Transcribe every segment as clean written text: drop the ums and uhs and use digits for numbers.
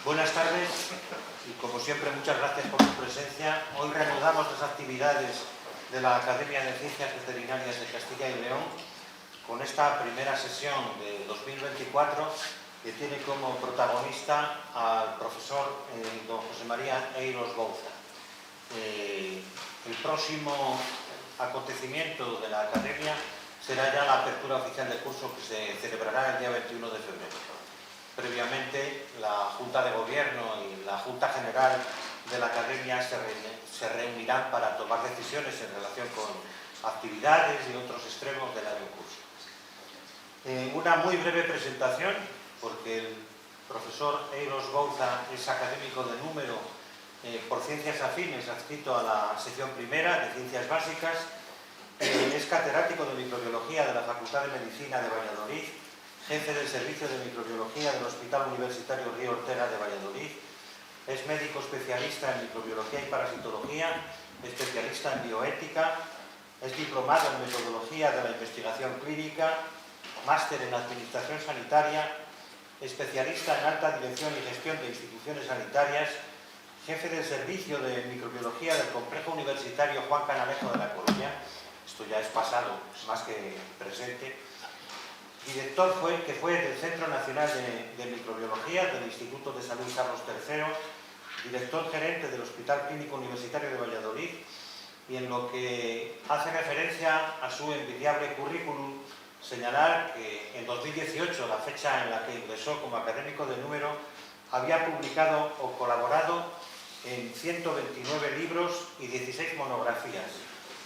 Buenas tardes y, como siempre, muchas gracias por su presencia. Hoy reanudamos las actividades de la Academia de Ciencias Veterinarias de Castilla y León con esta primera sesión de 2024 que tiene como protagonista al profesor don José María Eiros Bouza. El próximo acontecimiento de la Academia será ya la apertura oficial del curso, que se celebrará el día 21 de febrero. Previamente, la Junta de Gobierno y la Junta General de la Academia se reunirán para tomar decisiones en relación con actividades y otros extremos del año en curso. Una muy breve presentación, porque el profesor Eiros Bouza es académico de número por Ciencias Afines, adscrito a la sección primera de Ciencias Básicas. Es catedrático de Microbiología de la Facultad de Medicina de Valladolid, jefe del Servicio de Microbiología del Hospital Universitario Río Ortega de Valladolid. Es médico especialista en microbiología y parasitología, especialista en bioética, es diplomado en metodología de la investigación clínica, máster en administración sanitaria, especialista en alta dirección y gestión de instituciones sanitarias, jefe del Servicio de Microbiología del Complejo Universitario Juan Canalejo de La Coruña. Esto ya es pasado, más que presente. Director del Centro Nacional de Microbiología del Instituto de Salud Carlos III, director gerente del Hospital Clínico Universitario de Valladolid, y en lo que hace referencia a su envidiable currículum, señalar que en 2018, la fecha en la que ingresó como académico de número, había publicado o colaborado en 129 libros y 16 monografías.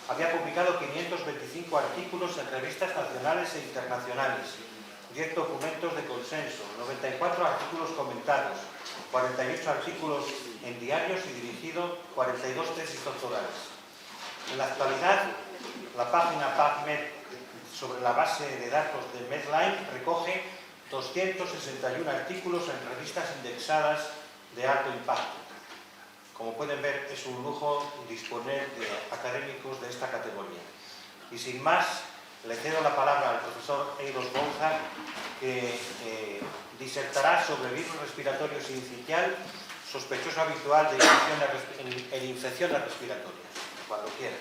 Había publicado 525 artículos en revistas nacionales e internacionales, 10 documentos de consenso, 94 artículos comentados, 48 artículos en diarios y dirigido 42 tesis doctorales. En la actualidad, la página PubMed sobre la base de datos de Medline recoge 261 artículos en revistas indexadas de alto impacto. Como pueden ver, es un lujo disponer de académicos de esta categoría. Y sin más, le cedo la palabra al profesor Eiros Bouza, que disertará sobre virus respiratorio sincitial, sospechoso habitual de infecciones respiratorias. Cuando quiera.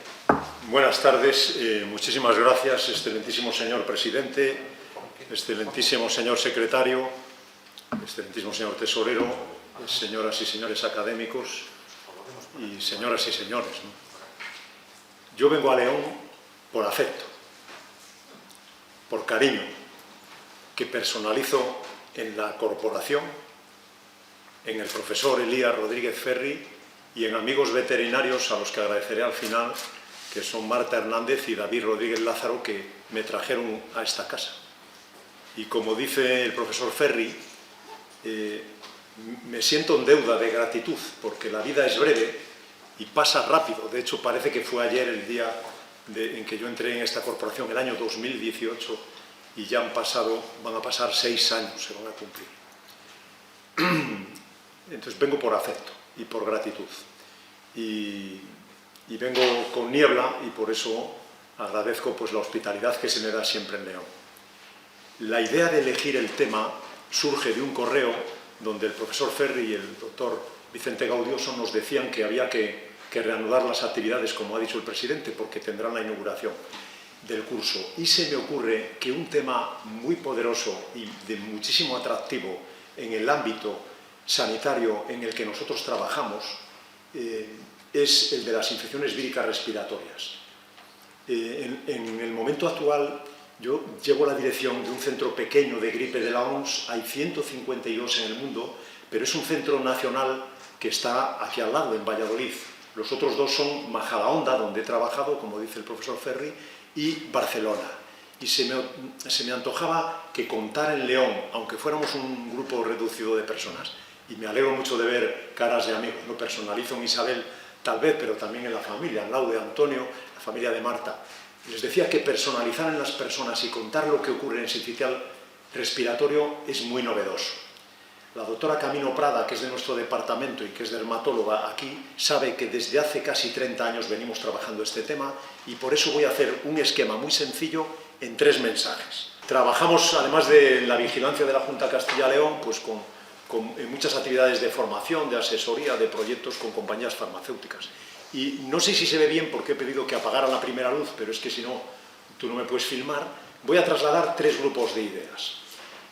Buenas tardes, muchísimas gracias, excelentísimo señor presidente, excelentísimo señor secretario, excelentísimo señor tesorero, señoras y señores académicos y señoras y señores, ¿no? Yo vengo a León por afecto, por cariño, que personalizo en la corporación, en el profesor Elías Rodríguez Ferri y en amigos veterinarios a los que agradeceré al final, que son Marta Hernández y David Rodríguez Lázaro, que me trajeron a esta casa. Y como dice el profesor Ferri, me siento en deuda de gratitud, porque la vida es breve y pasa rápido. De hecho, parece que fue ayer el día en que yo entré en esta corporación, el año 2018, y ya van a pasar 6 años, se van a cumplir. Entonces vengo por afecto y por gratitud. Y vengo con niebla, y por eso agradezco pues la hospitalidad que se me da siempre en León. La idea de elegir el tema surge de un correo donde el profesor Ferri y el doctor Vicente Gaudioso nos decían que había que reanudar las actividades, como ha dicho el presidente, porque tendrán la inauguración del curso. Y se me ocurre que un tema muy poderoso y de muchísimo atractivo en el ámbito sanitario en el que nosotros trabajamos es el de las infecciones víricas respiratorias. En el momento actual, yo llevo la dirección de un centro pequeño de gripe de la OMS. Hay 152 en el mundo, pero es un centro nacional que está aquí al lado, en Valladolid. Los otros dos son Majadahonda, donde he trabajado, como dice el profesor Ferri, y Barcelona. Y se me antojaba que contar en León, aunque fuéramos un grupo reducido de personas, y me alegro mucho de ver caras de amigos, no personalizo en Isabel tal vez, pero también en la familia, en Laude, Antonio, la familia de Marta. Les decía que personalizar en las personas y contar lo que ocurre en sincitial respiratorio es muy novedoso. La doctora Camino Prada, que es de nuestro departamento y que es dermatóloga aquí, sabe que desde hace casi 30 años venimos trabajando este tema, y por eso voy a hacer un esquema muy sencillo en 3 mensajes. Trabajamos, además de la vigilancia de la Junta Castilla-León, pues con en muchas actividades de formación, de asesoría, de proyectos con compañías farmacéuticas. Y no sé si se ve bien porque he pedido que apagaran la primera luz, pero es que si no, tú no me puedes filmar. Voy a trasladar tres grupos de ideas.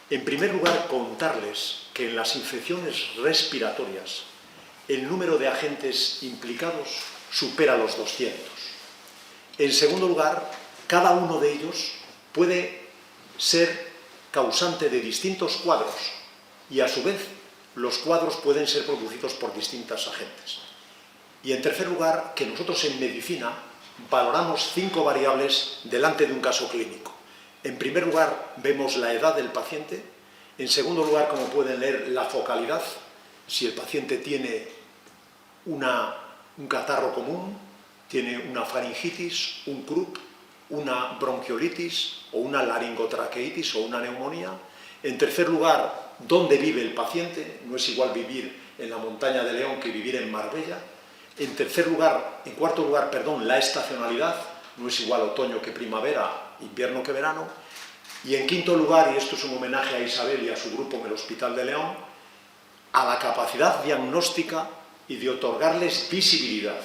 En primer lugar, contarles que en las infecciones respiratorias el número de agentes implicados supera los 200. En segundo lugar, cada uno de ellos puede ser causante de distintos cuadros y a su vez los cuadros pueden ser producidos por distintos agentes. Y en tercer lugar, que nosotros en medicina valoramos 5 variables delante de un caso clínico. En primer lugar, vemos la edad del paciente. En segundo lugar, como pueden leer, la focalidad, si el paciente tiene un catarro común, tiene una faringitis, un croup, una bronquiolitis o una laringotraqueitis o una neumonía. En tercer lugar, dónde vive el paciente. No es igual vivir en la montaña de León que vivir en Marbella. En cuarto lugar, la estacionalidad. No es igual otoño que primavera, invierno que verano. Y en quinto lugar, y esto es un homenaje a Isabel y a su grupo en el Hospital de León, a la capacidad diagnóstica y de otorgarles visibilidad.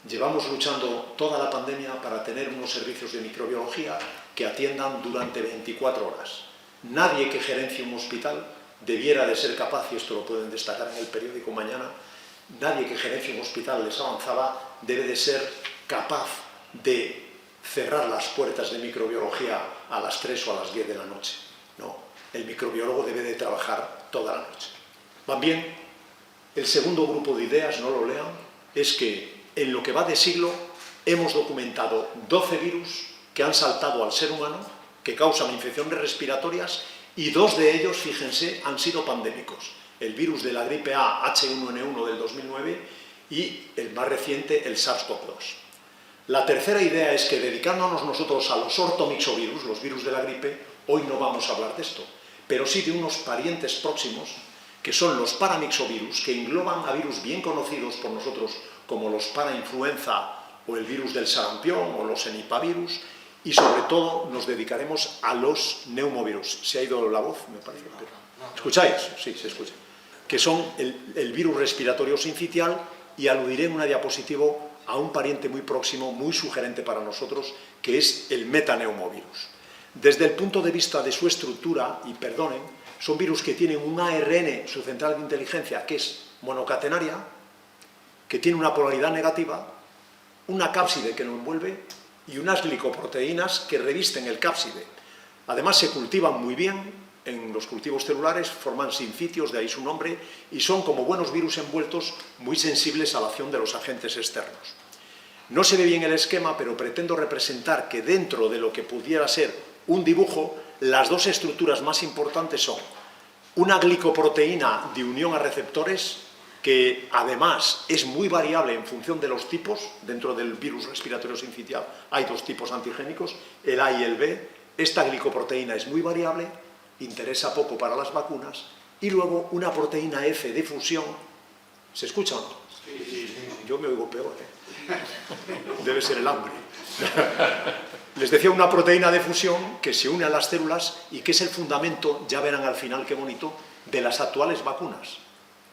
Llevamos luchando toda la pandemia para tener unos servicios de microbiología que atiendan durante 24 horas. Nadie que gerencie un hospital debiera de ser capaz, y esto lo pueden destacar en el periódico mañana, nadie que gerencie un hospital les avanzaba debe de ser capaz de cerrar las puertas de microbiología a las 3 o a las 10 de la noche. No, el microbiólogo debe de trabajar toda la noche. ¿Van bien? El segundo grupo de ideas, no lo lean, es que en lo que va de siglo hemos documentado 12 virus que han saltado al ser humano, que causan infecciones respiratorias, y 2 de ellos, fíjense, han sido pandémicos. El virus de la gripe A H1N1 del 2009 y el más reciente, el SARS-CoV-2. La tercera idea es que, dedicándonos nosotros a los ortomixovirus, los virus de la gripe, hoy no vamos a hablar de esto, pero sí de unos parientes próximos, que son los paramixovirus, que engloban a virus bien conocidos por nosotros como los parainfluenza o el virus del sarampión o los henipavirus, y sobre todo nos dedicaremos a los neumovirus. ¿Se ha ido la voz? Me parece. ¿Escucháis? Sí, se escucha. Que son el virus respiratorio sincitial, y aludiré en una diapositiva a un pariente muy próximo, muy sugerente para nosotros, que es el metaneumovirus. Desde el punto de vista de su estructura, y perdonen, son virus que tienen un ARN, su central de inteligencia, que es monocatenaria, que tiene una polaridad negativa, una cápside que lo envuelve y unas glicoproteínas que revisten el cápside. Además se cultivan muy bien en los cultivos celulares, forman sincitios, de ahí su nombre, y son, como buenos virus envueltos, muy sensibles a la acción de los agentes externos. No se ve bien el esquema, pero pretendo representar que dentro de lo que pudiera ser un dibujo, las 2 estructuras más importantes son una glicoproteína de unión a receptores, que además es muy variable en función de los tipos. Dentro del virus respiratorio sincitial hay 2 tipos antigénicos, el A y el B. Esta glicoproteína es muy variable, interesa poco para las vacunas. Y luego una proteína F de fusión. ¿Se escucha o no? Sí. Yo me oigo peor, Debe ser el hambre. Les decía, una proteína de fusión que se une a las células y que es el fundamento, ya verán al final qué bonito, de las actuales vacunas.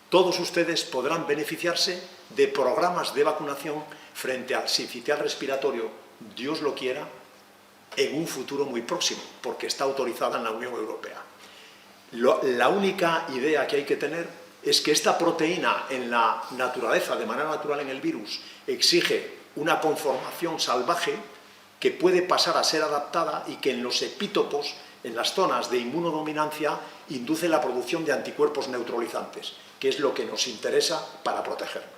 Todos ustedes podrán beneficiarse de programas de vacunación frente al sincitial respiratorio, Dios lo quiera, en un futuro muy próximo, porque está autorizada en la Unión Europea. La única idea que hay que tener es que esta proteína en la naturaleza, de manera natural en el virus, exige una conformación salvaje que puede pasar a ser adaptada y que en los epítopos, en las zonas de inmunodominancia, induce la producción de anticuerpos neutralizantes, que es lo que nos interesa para protegernos.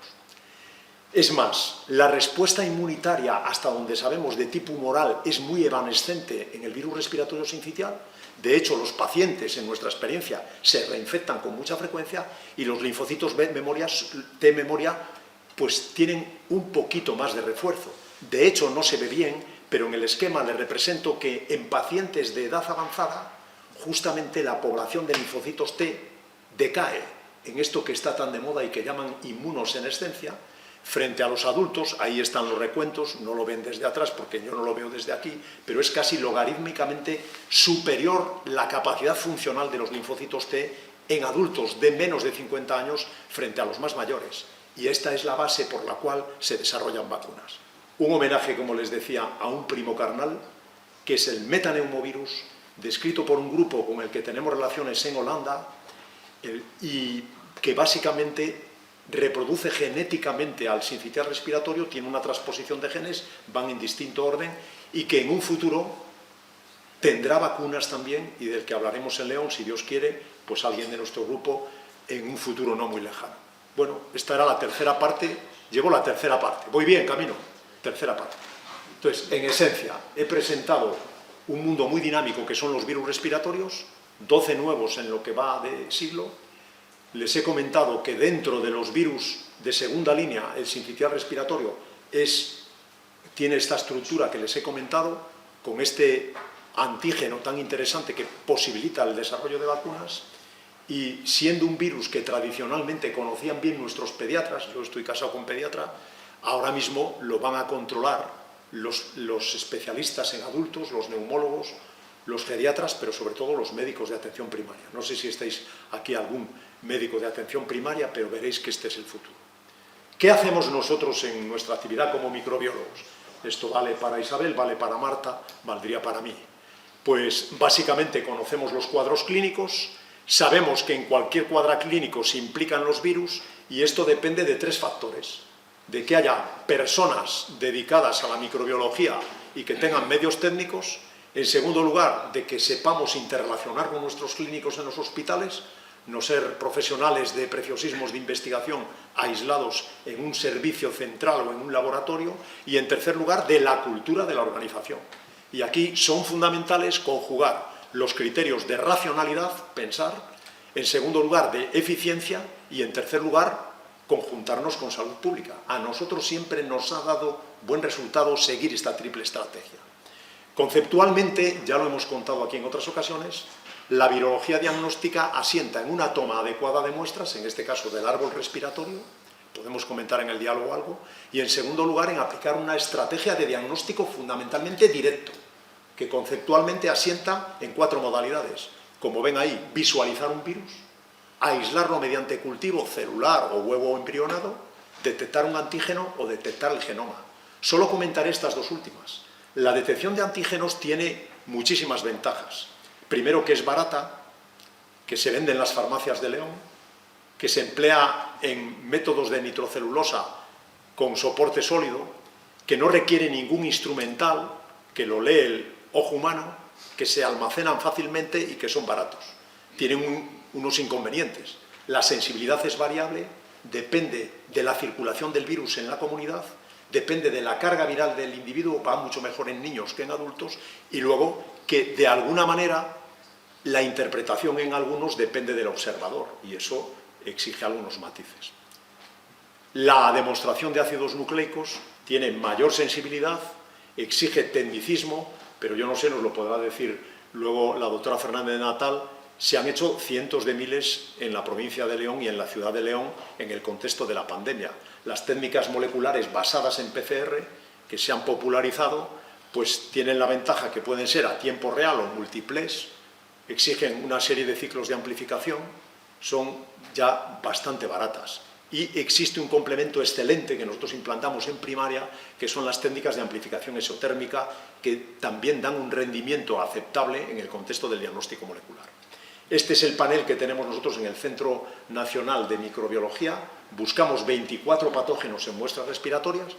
Es más, la respuesta inmunitaria, hasta donde sabemos, de tipo humoral, es muy evanescente en el virus respiratorio sincitial. De hecho, los pacientes, en nuestra experiencia, se reinfectan con mucha frecuencia, y los linfocitos T memoria pues tienen un poquito más de refuerzo. De hecho, no se ve bien, pero en el esquema les represento que en pacientes de edad avanzada, justamente la población de linfocitos T decae en esto que está tan de moda y que llaman inmunosenescencia. Frente a los adultos, ahí están los recuentos, no lo ven desde atrás porque yo no lo veo desde aquí, pero es casi logarítmicamente superior la capacidad funcional de los linfocitos T en adultos de menos de 50 años frente a los más mayores. Y esta es la base por la cual se desarrollan vacunas. Un homenaje, como les decía, a un primo carnal, que es el metaneumovirus, descrito por un grupo con el que tenemos relaciones en Holanda, y que básicamente reproduce genéticamente al sincicial respiratorio, tiene una transposición de genes, van en distinto orden, y que en un futuro tendrá vacunas también, y del que hablaremos en León, si Dios quiere, pues alguien de nuestro grupo, en un futuro no muy lejano. Bueno, esta era la tercera parte, llevo la tercera parte, voy bien, camino, tercera parte. Entonces, en esencia, he presentado un mundo muy dinámico que son los virus respiratorios, 12 nuevos en lo que va de siglo. Les he comentado que dentro de los virus de segunda línea, el sincicial respiratorio tiene esta estructura que les he comentado, con este antígeno tan interesante que posibilita el desarrollo de vacunas, y siendo un virus que tradicionalmente conocían bien nuestros pediatras, yo estoy casado con pediatra, ahora mismo lo van a controlar los especialistas en adultos, los neumólogos, los geriatras, pero sobre todo los médicos de atención primaria. No sé si estáis aquí algún médico de atención primaria, pero veréis que este es el futuro. ¿Qué hacemos nosotros en nuestra actividad como microbiólogos? Esto vale para Isabel, vale para Marta, valdría para mí. Pues básicamente conocemos los cuadros clínicos, sabemos que en cualquier cuadro clínico se implican los virus, y esto depende de tres factores: de que haya personas dedicadas a la microbiología y que tengan medios técnicos; en segundo lugar, de que sepamos interrelacionar con nuestros clínicos en los hospitales, no ser profesionales de preciosismos de investigación aislados en un servicio central o en un laboratorio; y en tercer lugar, de la cultura de la organización. Y aquí son fundamentales conjugar los criterios de racionalidad, pensar; en segundo lugar, de eficiencia; y en tercer lugar, conjuntarnos con salud pública. A nosotros siempre nos ha dado buen resultado seguir esta triple estrategia. Conceptualmente, ya lo hemos contado aquí en otras ocasiones, la virología diagnóstica asienta en una toma adecuada de muestras, en este caso del árbol respiratorio, podemos comentar en el diálogo algo, y en segundo lugar en aplicar una estrategia de diagnóstico fundamentalmente directo, que conceptualmente asienta en 4 modalidades. Como ven ahí, visualizar un virus, aislarlo mediante cultivo celular o huevo embrionado, detectar un antígeno o detectar el genoma. Solo comentaré estas dos últimas. La detección de antígenos tiene muchísimas ventajas. Primero, que es barata, que se vende en las farmacias de León, que se emplea en métodos de nitrocelulosa con soporte sólido, que no requiere ningún instrumental, que lo lee el ojo humano, que se almacenan fácilmente y que son baratos. Tienen unos inconvenientes. La sensibilidad es variable, depende de la circulación del virus en la comunidad, depende de la carga viral del individuo, va mucho mejor en niños que en adultos, y luego que de alguna manera la interpretación en algunos depende del observador, y eso exige algunos matices. La demostración de ácidos nucleicos tiene mayor sensibilidad, exige tecnicismo, pero yo no sé, nos lo podrá decir luego la doctora Fernández de Natal. Se han hecho cientos de miles en la provincia de León y en la ciudad de León en el contexto de la pandemia. Las técnicas moleculares basadas en PCR que se han popularizado, pues tienen la ventaja que pueden ser a tiempo real o múltiples, exigen una serie de ciclos de amplificación, son ya bastante baratas. Y existe un complemento excelente que nosotros implantamos en primaria, que son las técnicas de amplificación exotérmica, que también dan un rendimiento aceptable en el contexto del diagnóstico molecular. Este es el panel que tenemos nosotros en el Centro Nacional de Microbiología. Buscamos 24 patógenos en muestras respiratorias.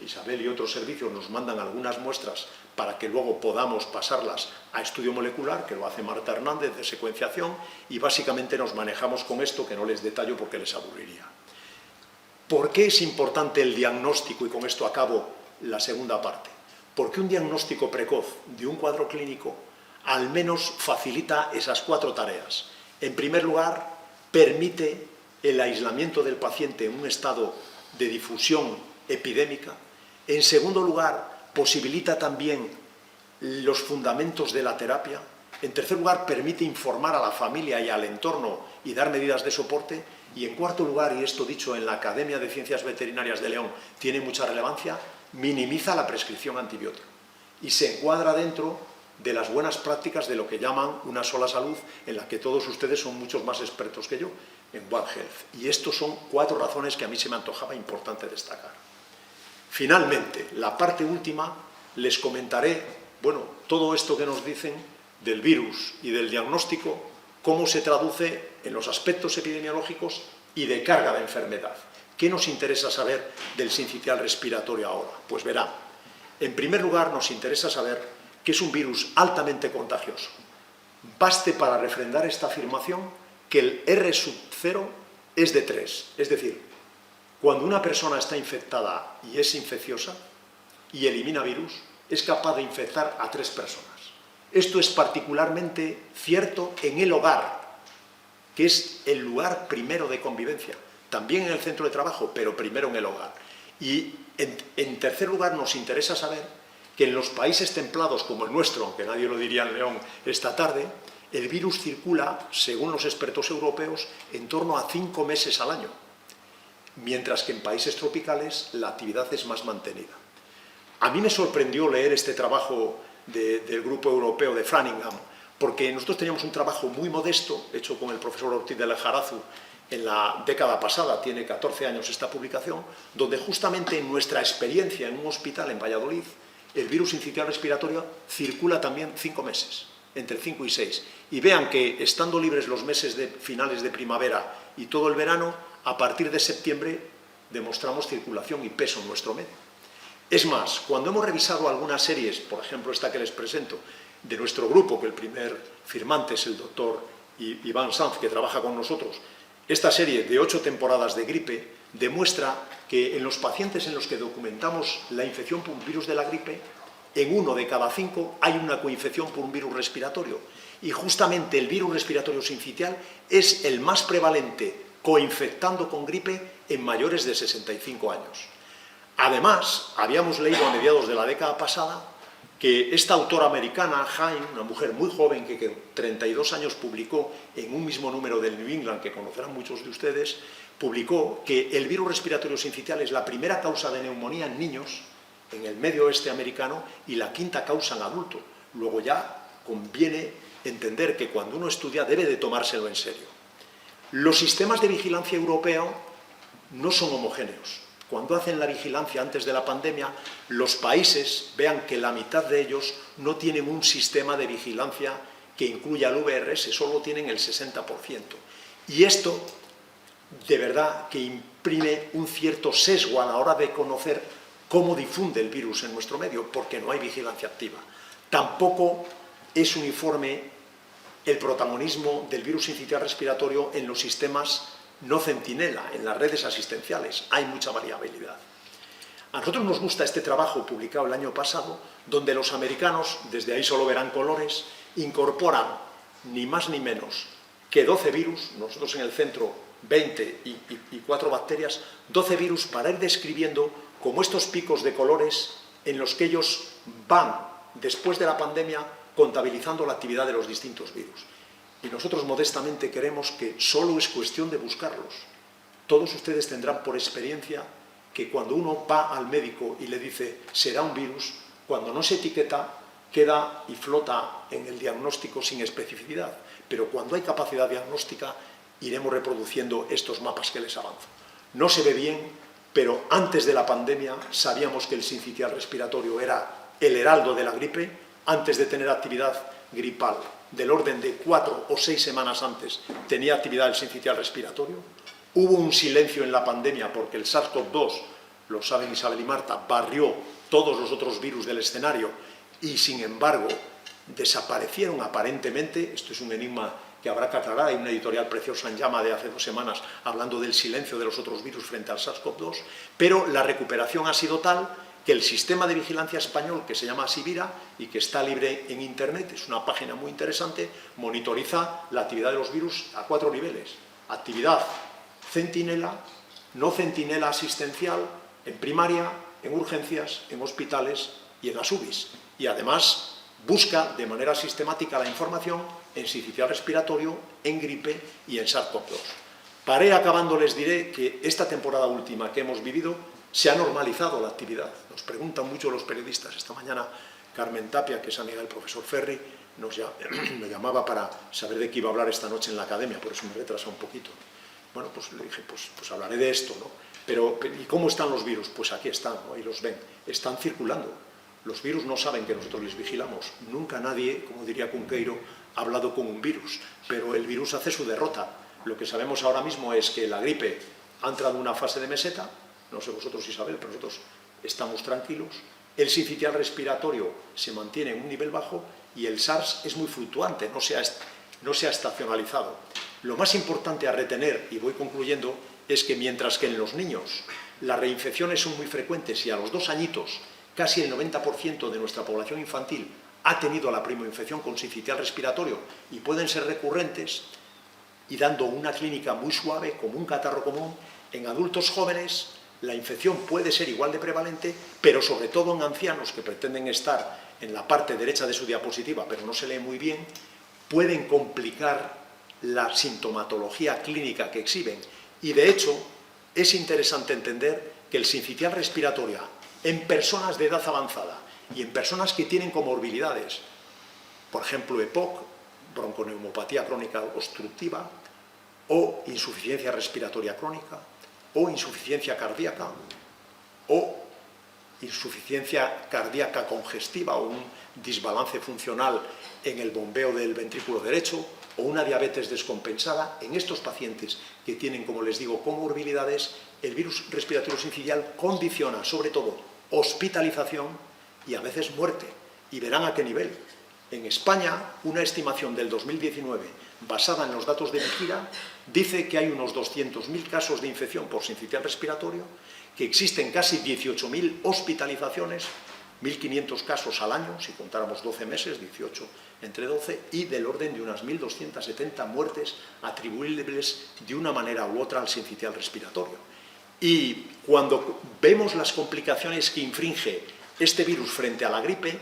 Isabel y otros servicios nos mandan algunas muestras para que luego podamos pasarlas a estudio molecular, que lo hace Marta Hernández de secuenciación, y básicamente nos manejamos con esto, que no les detallo porque les aburriría. ¿Por qué es importante el diagnóstico? Y con esto acabo la segunda parte. Porque un diagnóstico precoz de un cuadro clínico al menos facilita esas 4 tareas. En primer lugar, permite el aislamiento del paciente en un estado de difusión epidémica. En segundo lugar, posibilita también los fundamentos de la terapia. En tercer lugar, permite informar a la familia y al entorno y dar medidas de soporte. Y en cuarto lugar, y esto dicho en la Academia de Ciencias Veterinarias de León tiene mucha relevancia, minimiza la prescripción antibiótica y se encuadra dentro de las buenas prácticas de lo que llaman una sola salud, en la que todos ustedes son muchos más expertos que yo, en One Health. Y estos son 4 razones que a mí se me antojaba importante destacar. Finalmente, la parte última, les comentaré, bueno, todo esto que nos dicen del virus y del diagnóstico, cómo se traduce en los aspectos epidemiológicos y de carga de enfermedad. ¿Qué nos interesa saber del sincicial respiratorio ahora? Pues verán, en primer lugar nos interesa saber que es un virus altamente contagioso. Baste para refrendar esta afirmación que el R sub 0 es de 3, es decir, cuando una persona está infectada y es infecciosa y elimina virus, es capaz de infectar a 3 personas. Esto es particularmente cierto en el hogar, que es el lugar primero de convivencia, también en el centro de trabajo, pero primero en el hogar. Y en tercer lugar nos interesa saber que en los países templados como el nuestro, aunque nadie lo diría en León esta tarde, el virus circula, según los expertos europeos, en torno a 5 meses al año, mientras que en países tropicales la actividad es más mantenida. A mí me sorprendió leer este trabajo del Grupo Europeo de Framingham, porque nosotros teníamos un trabajo muy modesto, hecho con el profesor Ortiz de Lejarazu en la década pasada, tiene 14 años esta publicación, donde justamente en nuestra experiencia en un hospital en Valladolid, el virus sincicial respiratorio circula también 5 meses, entre 5 y 6. Y vean que, estando libres los meses de finales de primavera y todo el verano, a partir de septiembre demostramos circulación y peso en nuestro medio. Es más, cuando hemos revisado algunas series, por ejemplo esta que les presento, de nuestro grupo, que el primer firmante es el doctor Iván Sanz, que trabaja con nosotros, esta serie de 8 temporadas de gripe demuestra que en los pacientes en los que documentamos la infección por un virus de la gripe, en 1 de cada 5 hay una coinfección por un virus respiratorio. Y justamente el virus respiratorio sincicial es el más prevalente coinfectando con gripe en mayores de 65 años. Además, habíamos leído a mediados de la década pasada que esta autora americana, Haim, una mujer muy joven que con 32 años publicó en un mismo número del New England, que conocerán muchos de ustedes, publicó que el virus respiratorio sincicial es la primera causa de neumonía en niños en el medio oeste americano y la 5ª causa en adultos. Luego ya conviene entender que cuando uno estudia debe de tomárselo en serio. Los sistemas de vigilancia europeo no son homogéneos. Cuando hacen la vigilancia antes de la pandemia, los países, vean que la mitad de ellos no tienen un sistema de vigilancia que incluya el VRS, solo tienen el 60%. Y esto, de verdad, que imprime un cierto sesgo a la hora de conocer cómo difunde el virus en nuestro medio, porque no hay vigilancia activa. Tampoco es uniforme el protagonismo del virus sincicial respiratorio en los sistemas no centinela, en las redes asistenciales. Hay mucha variabilidad. A nosotros nos gusta este trabajo publicado el año pasado, donde los americanos, desde ahí solo verán colores, incorporan ni más ni menos que 12 virus, nosotros en el centro 20 y 4 bacterias, 12 virus para ir describiendo como estos picos de colores en los que ellos van, después de la pandemia, contabilizando la actividad de los distintos virus. Y nosotros modestamente creemos que solo es cuestión de buscarlos. Todos ustedes tendrán por experiencia que cuando uno va al médico y le dice será un virus, cuando no se etiqueta, queda y flota en el diagnóstico sin especificidad. Pero cuando hay capacidad diagnóstica, iremos reproduciendo estos mapas que les avanzo. No se ve bien, pero antes de la pandemia sabíamos que el sincicial respiratorio era el heraldo de la gripe, antes de tener actividad gripal del orden de 4 o 6 semanas antes tenía actividad el sincicial respiratorio. Hubo un silencio en la pandemia porque el SARS-CoV-2, lo saben Isabel y Marta, barrió todos los otros virus del escenario y sin embargo desaparecieron aparentemente. Esto es un enigma que habrá que aclarar. Hay una editorial preciosa en Llama de hace 2 semanas hablando del silencio de los otros virus frente al SARS-CoV-2, pero la recuperación ha sido tal que el sistema de vigilancia español, que se llama Sibira y que está libre en Internet, es una página muy interesante, monitoriza la actividad de los virus a 4 niveles. Actividad centinela, no centinela asistencial, en primaria, en urgencias, en hospitales y en las UBIs. Y además busca de manera sistemática la información en sincicial respiratorio, en gripe y en SARS-CoV-2. Para ir acabando les diré que esta temporada última que hemos vivido se ha normalizado la actividad. Nos preguntan mucho los periodistas. Esta mañana Carmen Tapia, que es amiga del profesor Ferri, me llamaba para saber de qué iba a hablar esta noche en la academia, por eso me retrasa un poquito. Bueno, pues le dije, pues hablaré de esto, ¿no? Pero, ¿y cómo están los virus? Pues aquí están, ¿no? Ahí los ven, están circulando. Los virus no saben que nosotros les vigilamos. Nunca nadie, como diría Cunqueiro, ha hablado con un virus, pero el virus hace su derrota. Lo que sabemos ahora mismo es que la gripe ha entrado en una fase de meseta, no sé vosotros si sabéis, pero nosotros estamos tranquilos. El sincicial respiratorio se mantiene en un nivel bajo y el SARS es muy fluctuante, no se ha estacionalizado. Lo más importante a retener, y voy concluyendo, es que mientras que en los niños las reinfecciones son muy frecuentes y a los 2 añitos casi el 90% de nuestra población infantil ha tenido la primoinfección con sincicial respiratorio y pueden ser recurrentes y dando una clínica muy suave, como un catarro común, en adultos jóvenes la infección puede ser igual de prevalente, pero sobre todo en ancianos que pretenden estar en la parte derecha de su diapositiva, pero no se lee muy bien, pueden complicar la sintomatología clínica que exhiben. Y de hecho, es interesante entender que el sincicial respiratorio en personas de edad avanzada y en personas que tienen comorbilidades, por ejemplo EPOC, bronconeumopatía crónica obstructiva, o insuficiencia respiratoria crónica, o insuficiencia cardíaca, o insuficiencia cardíaca congestiva, o un desbalance funcional en el bombeo del ventrículo derecho, o una diabetes descompensada. En estos pacientes que tienen, como les digo, comorbilidades, el virus respiratorio sincicial condiciona sobre todo hospitalización y a veces muerte. Y verán a qué nivel. En España, una estimación del 2019 basada en los datos de Vigila dice que hay unos 200.000 casos de infección por sincicial respiratorio, que existen casi 18.000 hospitalizaciones, 1.500 casos al año, si contáramos 12 meses, 18 entre 12, y del orden de unas 1.270 muertes atribuibles de una manera u otra al sincicial respiratorio. Y cuando vemos las complicaciones que infringe este virus frente a la gripe,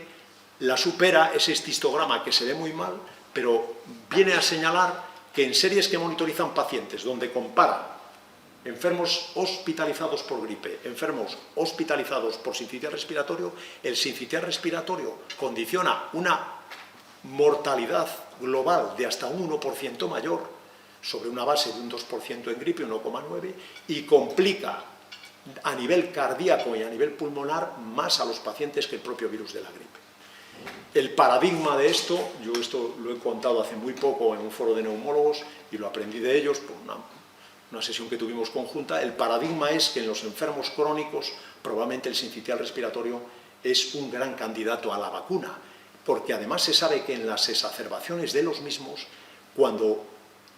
la supera ese histograma que se ve muy mal, pero viene a señalar que en series que monitorizan pacientes donde comparan enfermos hospitalizados por gripe, enfermos hospitalizados por sincicial respiratorio, el sincicial respiratorio condiciona una mortalidad global de hasta un 1% mayor, sobre una base de un 2% en gripe, 1,9%, y complica a nivel cardíaco y a nivel pulmonar más a los pacientes que el propio virus de la gripe. El paradigma de esto, yo esto lo he contado hace muy poco en un foro de neumólogos y lo aprendí de ellos por una sesión que tuvimos conjunta. El paradigma es que en los enfermos crónicos probablemente el sincicial respiratorio es un gran candidato a la vacuna, porque además se sabe que en las exacerbaciones de los mismos, cuando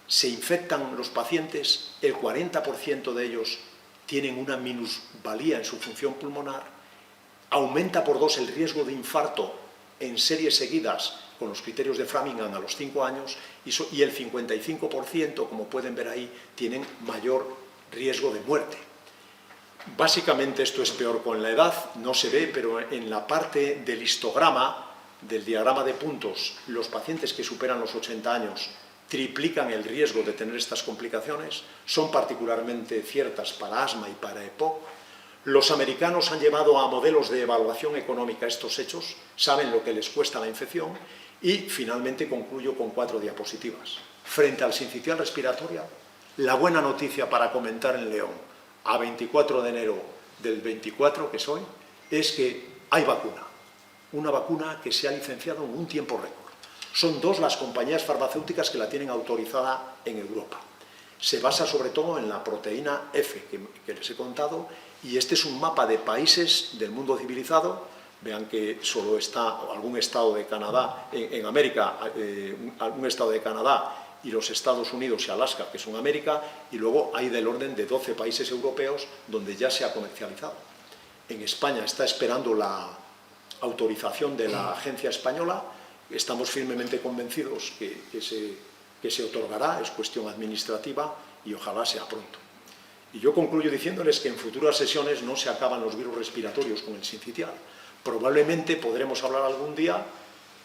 se infectan los pacientes, el 40% de ellos tienen una minusvalía en su función pulmonar, aumenta por 2 el riesgo de infarto en series seguidas con los criterios de Framingham a los 5 años y el 55%, como pueden ver ahí, tienen mayor riesgo de muerte. Básicamente esto es peor con la edad, no se ve, pero en la parte del histograma, del diagrama de puntos, los pacientes que superan los 80 años triplican el riesgo de tener estas complicaciones, son particularmente ciertas para asma y para EPOC. Los americanos han llevado a modelos de evaluación económica estos hechos, saben lo que les cuesta la infección y finalmente concluyo con 4 diapositivas. Frente al sincicial respiratorio, la buena noticia para comentar en León a 24 de enero del 24, que es hoy, es que hay vacuna. Una vacuna que se ha licenciado en un tiempo récord. Son 2 las compañías farmacéuticas que la tienen autorizada en Europa. Se basa sobre todo en la proteína F que les he contado, y este es un mapa de países del mundo civilizado. Vean que solo está algún estado de Canadá, en América, algún estado de Canadá y los Estados Unidos y Alaska, que son América, y luego hay del orden de 12 países europeos donde ya se ha comercializado. En España está esperando la autorización de la agencia española. Estamos firmemente convencidos que se otorgará, es cuestión administrativa y ojalá sea pronto. Y yo concluyo diciéndoles que en futuras sesiones no se acaban los virus respiratorios con el sincicial. Probablemente podremos hablar algún día,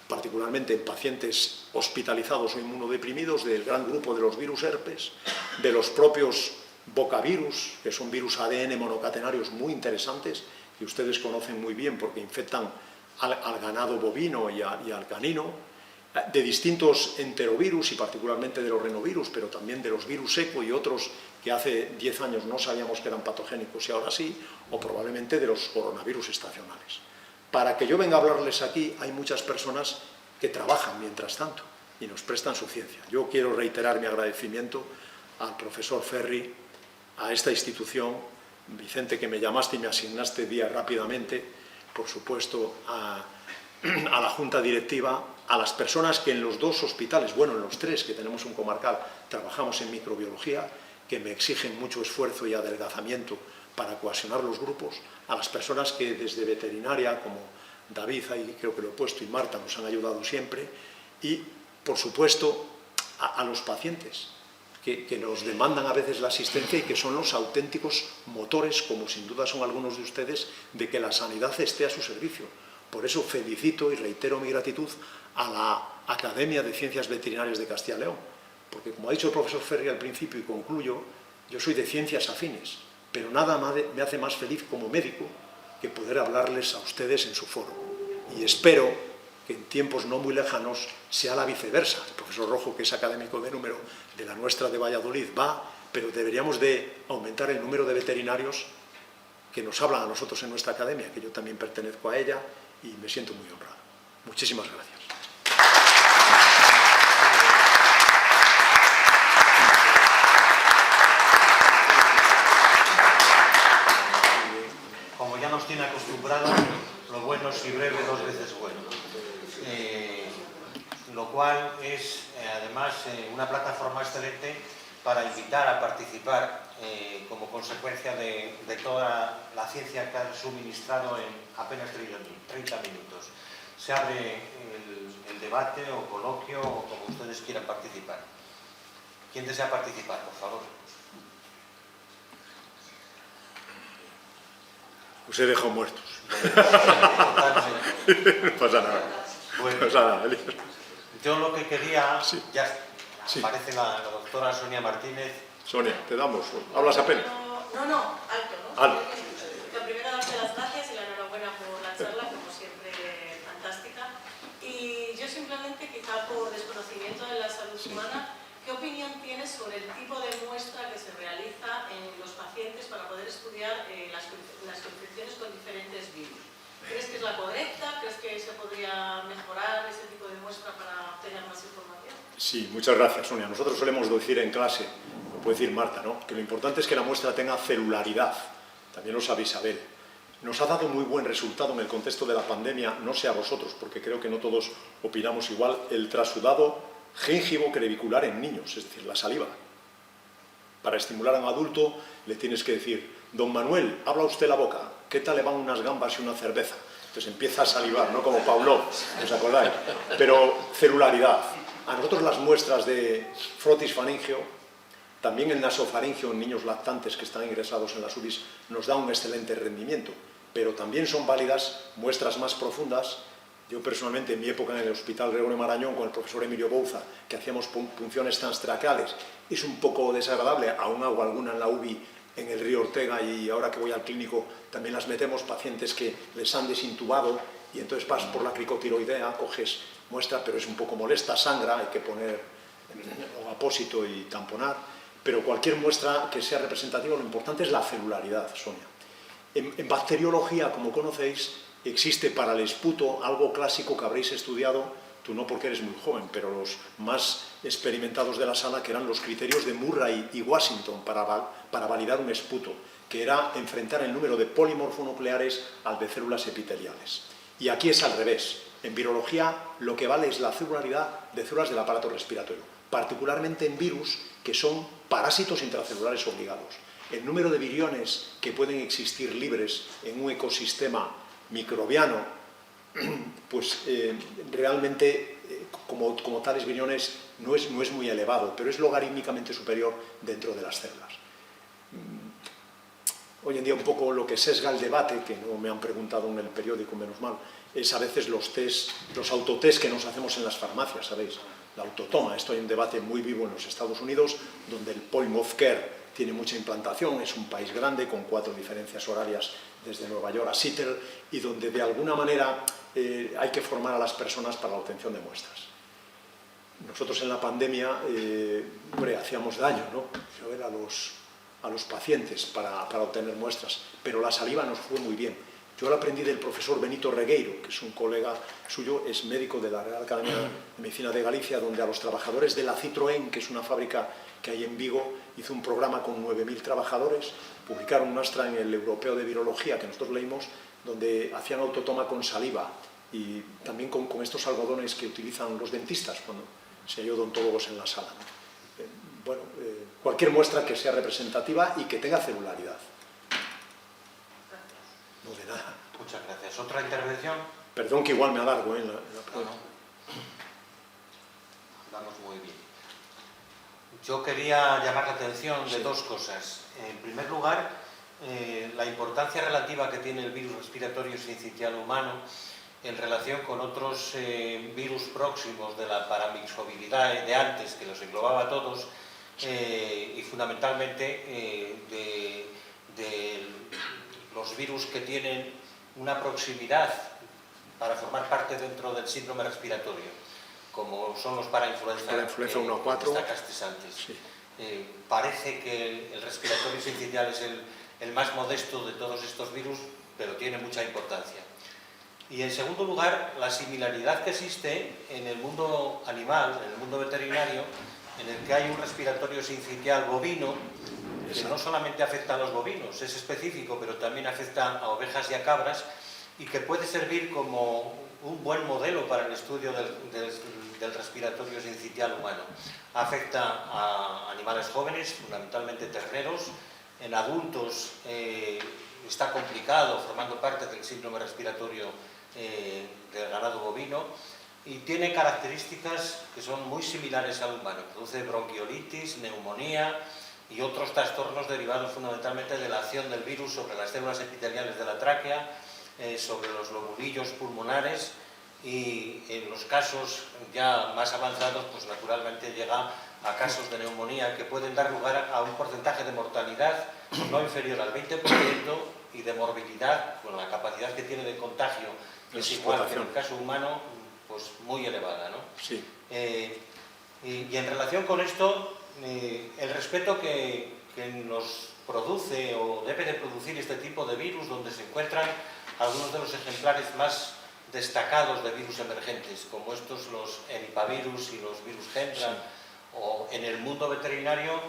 particularmente en pacientes hospitalizados o inmunodeprimidos, del gran grupo de los virus herpes, de los propios bocavirus, que son virus ADN monocatenarios muy interesantes, que ustedes conocen muy bien porque infectan al ganado bovino y al canino, de distintos enterovirus y particularmente de los renovirus, pero también de los virus eco y otros que hace 10 años no sabíamos que eran patogénicos y ahora sí, o probablemente de los coronavirus estacionales. Para que yo venga a hablarles aquí hay muchas personas que trabajan mientras tanto y nos prestan su ciencia. Yo quiero reiterar mi agradecimiento al profesor Ferri, a esta institución, Vicente, que me llamaste y me asignaste día rápidamente, por supuesto a la Junta Directiva, a las personas que en los 2 hospitales, bueno, en los 3 que tenemos un comarcal, trabajamos en microbiología, que me exigen mucho esfuerzo y adelgazamiento para cohesionar los grupos, a las personas que desde veterinaria, como David, ahí creo que lo he puesto, y Marta, nos han ayudado siempre, y, por supuesto, a los pacientes, que nos demandan a veces la asistencia y que son los auténticos motores, como sin duda son algunos de ustedes, de que la sanidad esté a su servicio. Por eso felicito y reitero mi gratitud a la Academia de Ciencias Veterinarias de Castilla y León, porque como ha dicho el profesor Ferri al principio y concluyo, yo soy de ciencias afines, pero nada me hace más feliz como médico que poder hablarles a ustedes en su foro. Y espero que en tiempos no muy lejanos sea la viceversa. El profesor Rojo, que es académico de número de la nuestra de Valladolid, va, pero deberíamos de aumentar el número de veterinarios que nos hablan a nosotros en nuestra academia, que yo también pertenezco a ella y me siento muy honrado. Muchísimas gracias. Como ya nos tiene acostumbrados, lo bueno es y breve 2 veces bueno. Lo cual es, además, una plataforma excelente para invitar a participar como consecuencia de toda la ciencia que han suministrado en apenas 30 minutos. Se abre el debate o coloquio o como ustedes quieran participar. ¿Quién desea participar, por favor? Os he dejado muertos. Totalmente. No pasa nada. Bueno, no pasa nada. yo lo que quería, Sí. ya Sí. aparece la doctora Sonia Martínez. Sonia, te damos. ¿Hablas apenas? No, alto, ¿no? Alto. Lo primero, darte las gracias y la enhorabuena por la charla, como siempre, fantástica. Y yo simplemente, quizá por desconocimiento de la salud humana, ¿qué opinión tienes sobre el tipo de muestra que se realiza en los pacientes para poder estudiar las infecciones con diferentes virus? ¿Crees que es la correcta? ¿Crees que se podría mejorar ese tipo de muestra para obtener más información? Sí, muchas gracias, Sonia. Nosotros solemos decir en clase, lo puede decir Marta, ¿no?, que lo importante es que la muestra tenga celularidad. También lo sabe Isabel. Nos ha dado muy buen resultado en el contexto de la pandemia, no sé a vosotros, porque creo que no todos opinamos igual, el trasudado gíngivo-crevicular en niños, es decir, la saliva. Para estimular a un adulto le tienes que decir: don Manuel, abra usted la boca, ¿qué tal le van unas gambas y una cerveza? Entonces empieza a salivar, ¿no?, como Pavlov, ¿os acordáis? Pero celularidad. A nosotros las muestras de frotis faringeo, también el nasofaringeo en niños lactantes que están ingresados en las UBIs, nos da un excelente rendimiento, pero también son válidas muestras más profundas. Yo personalmente, en mi época en el Hospital Gregorio Marañón, con el profesor Emilio Bouza, que hacíamos punciones transtraqueales, es un poco desagradable, aún hago alguna en la UBI en el Río Ortega, y ahora que voy al clínico también las metemos, pacientes que les han desintubado y entonces vas por la cricotiroidea, coges muestra, pero es un poco molesta, sangra, hay que poner un apósito y tamponar, pero cualquier muestra que sea representativa, lo importante es la celularidad, Sonia. En bacteriología, como conocéis, existe para el esputo algo clásico que habréis estudiado, tú no porque eres muy joven, pero los más experimentados de la sala, que eran los criterios de Murray y Washington para validar un esputo, que era enfrentar el número de polimorfonucleares al de células epiteliales. Y aquí es al revés. En virología lo que vale es la celularidad de células del aparato respiratorio, particularmente en virus que son parásitos intracelulares obligados. El número de viriones que pueden existir libres en un ecosistema microbiano, pues realmente como tales viriones no es muy elevado, pero es logarítmicamente superior dentro de las células. Hoy en día un poco lo que sesga el debate, que no me han preguntado en el periódico, menos mal, es a veces los autotest que nos hacemos en las farmacias, ¿sabéis? La autotoma, esto hay un debate muy vivo en los Estados Unidos, donde el Polymorph Care tiene mucha implantación, es un país grande con 4 diferencias horarias desde Nueva York a Seattle, y donde de alguna manera hay que formar a las personas para la obtención de muestras. Nosotros en la pandemia, hacíamos daño, ¿no? A los pacientes para obtener muestras, pero la saliva nos fue muy bien. Yo lo aprendí del profesor Benito Regueiro, que es un colega suyo, es médico de la Real Academia de Medicina de Galicia, donde a los trabajadores de la Citroën, que es una fábrica que hay en Vigo, hizo un programa con 9.000 trabajadores, publicaron una muestra en el Europeo de Virología, que nosotros leímos, donde hacían autotoma con saliva y también con estos algodones que utilizan los dentistas cuando si hay odontólogos en la sala, ¿no? Cualquier muestra que sea representativa y que tenga celularidad. No, de nada. Muchas gracias. ¿Otra intervención? Perdón que igual me alargo en la pregunta. Vamos muy bien. Yo quería llamar la atención de dos cosas. En primer lugar, la importancia relativa que tiene el virus respiratorio sincitial humano en relación con otros virus próximos de la paramixobilidad de antes, que los englobaba a todos, y fundamentalmente de los virus que tienen una proximidad para formar parte dentro del síndrome respiratorio, como son los parainfluenza 1 a 4. Destacaste antes. Sí. Parece que el respiratorio sincitial es el más modesto de todos estos virus, pero tiene mucha importancia. Y en segundo lugar, la similaridad que existe en el mundo animal, en el mundo veterinario, en el que hay un respiratorio sincitial bovino, que no solamente afecta a los bovinos, es específico, pero también afecta a ovejas y a cabras, y que puede servir como un buen modelo para el estudio del respiratorio sincitial humano. Afecta a animales jóvenes, fundamentalmente terneros, en adultos está complicado, formando parte del síndrome respiratorio del ganado bovino, y tiene características que son muy similares al humano. Produce bronquiolitis, neumonía y otros trastornos derivados fundamentalmente de la acción del virus sobre las células epiteliales de la tráquea, sobre los lobulillos pulmonares, y en los casos ya más avanzados, pues naturalmente llega a casos de neumonía que pueden dar lugar a un porcentaje de mortalidad no inferior al 20% y de morbilidad, con la capacidad que tiene de contagio, que es igual que en el caso humano, pues muy elevada, ¿no? Sí. Y en relación con esto, el respeto que nos produce o debe de producir este tipo de virus, donde se encuentran algunos de los ejemplares más destacados de virus emergentes, como estos, los henipavirus y los virus Hendra, sí. O en el mundo veterinario,